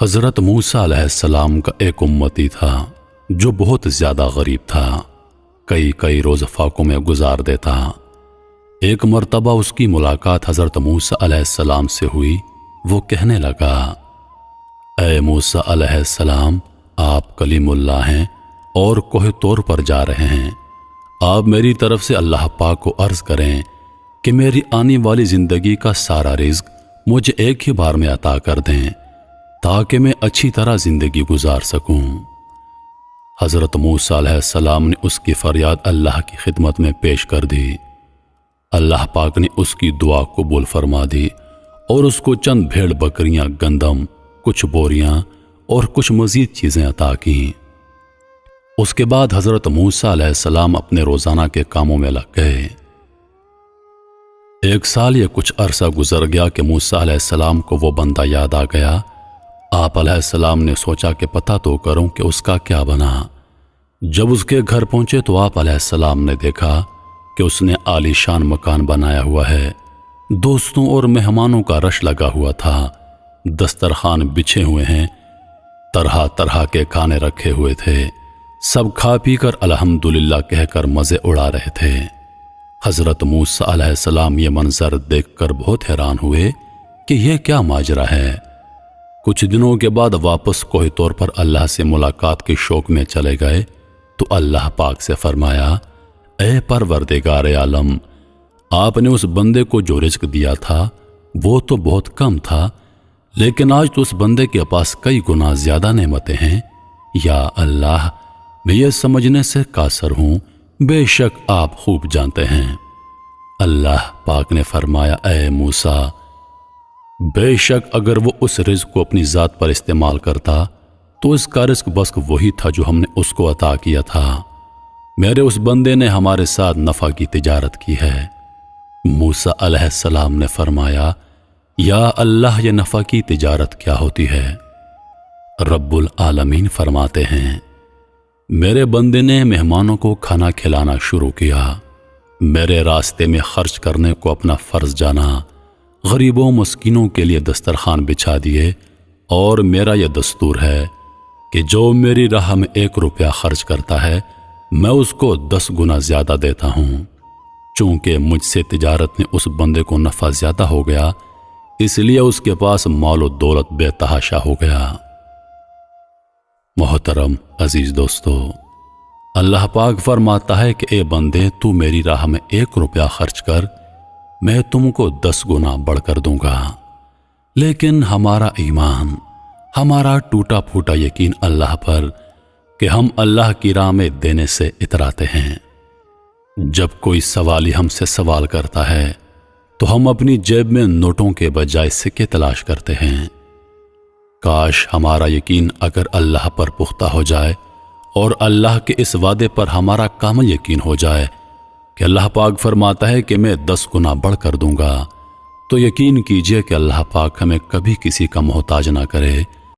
حضرت موسیٰ علیہ السلام کا ایک امتی تھا جو بہت زیادہ غریب تھا، کئی روز فاقوں میں گزار دیتا۔ ایک مرتبہ اس کی ملاقات حضرت موسیٰ علیہ السلام سے ہوئی۔ وہ کہنے لگا، اے موسیٰ علیہ السلام، آپ کلیم اللہ ہیں اور کوہ طور پر جا رہے ہیں۔ آپ میری طرف سے اللہ پاک کو عرض کریں کہ میری آنے والی زندگی کا سارا رزق مجھے ایک ہی بار میں عطا کر دیں تاکہ میں اچھی طرح زندگی گزار سکوں۔ حضرت موسیٰ علیہ السلام نے اس کی فریاد اللہ کی خدمت میں پیش کر دی۔ اللہ پاک نے اس کی دعا قبول فرما دی اور اس کو چند بھیڑ بکریاں، گندم، کچھ بوریاں اور کچھ مزید چیزیں عطا کیں۔ اس کے بعد حضرت موسیٰ علیہ السلام اپنے روزانہ کے کاموں میں لگ گئے۔ ایک سال یا کچھ عرصہ گزر گیا کہ موسیٰ علیہ السلام کو وہ بندہ یاد آ گیا۔ آپ علیہ السلام نے سوچا کہ پتہ تو کروں کہ اس کا کیا بنا۔ جب اس کے گھر پہنچے تو آپ علیہ السلام نے دیکھا کہ اس نے عالی شان مکان بنایا ہوا ہے، دوستوں اور مہمانوں کا رش لگا ہوا تھا، دسترخوان بچھے ہوئے ہیں، طرح طرح کے کھانے رکھے ہوئے تھے، سب کھا پی کر الحمدللہ کہہ کر مزے اڑا رہے تھے۔ حضرت موسیٰ علیہ السلام یہ منظر دیکھ کر بہت حیران ہوئے کہ یہ کیا ماجرا ہے۔ کچھ دنوں کے بعد واپس کوہ طور پر اللہ سے ملاقات کے شوق میں چلے گئے تو اللہ پاک سے فرمایا، اے پروردگار عالم، آپ نے اس بندے کو جو رزق دیا تھا وہ تو بہت کم تھا، لیکن آج تو اس بندے کے پاس کئی گنا زیادہ نعمتیں ہیں۔ یا اللہ، میں یہ سمجھنے سے قاصر ہوں، بے شک آپ خوب جانتے ہیں۔ اللہ پاک نے فرمایا، اے موسیٰ، بے شک اگر وہ اس رزق کو اپنی ذات پر استعمال کرتا تو اس کا رزق بس وہی تھا جو ہم نے اس کو عطا کیا تھا۔ میرے اس بندے نے ہمارے ساتھ نفع کی تجارت کی ہے۔ موسیٰ علیہ السلام نے فرمایا، یا اللہ، یہ نفع کی تجارت کیا ہوتی ہے؟ رب العالمین فرماتے ہیں، میرے بندے نے مہمانوں کو کھانا کھلانا شروع کیا، میرے راستے میں خرچ کرنے کو اپنا فرض جانا، غریبوں مسکینوں کے لیے دسترخوان بچھا دیے، اور میرا یہ دستور ہے کہ جو میری راہ میں 1 روپیہ خرچ کرتا ہے میں اس کو 10 گنا زیادہ دیتا ہوں۔ چونکہ مجھ سے تجارت میں اس بندے کو نفع زیادہ ہو گیا، اس لیے اس کے پاس مال و دولت بے تحاشا ہو گیا۔ محترم عزیز دوستو، اللہ پاک فرماتا ہے کہ اے بندے، تو میری راہ میں 1 روپیہ خرچ کر، میں تم کو 10 گنا بڑھ کر دوں گا۔ لیکن ہمارا ایمان، ہمارا ٹوٹا پھوٹا یقین اللہ پر کہ ہم اللہ کی راہ میں دینے سے اتراتے ہیں۔ جب کوئی سوالی ہم سے سوال کرتا ہے تو ہم اپنی جیب میں نوٹوں کے بجائے سکے تلاش کرتے ہیں۔ کاش ہمارا یقین اگر اللہ پر پختہ ہو جائے اور اللہ کے اس وعدے پر ہمارا کامل یقین ہو جائے کہ اللہ پاک فرماتا ہے کہ میں 10 گنا بڑھ کر دوں گا، تو یقین کیجئے کہ اللہ پاک ہمیں کبھی کسی کا محتاج نہ کرے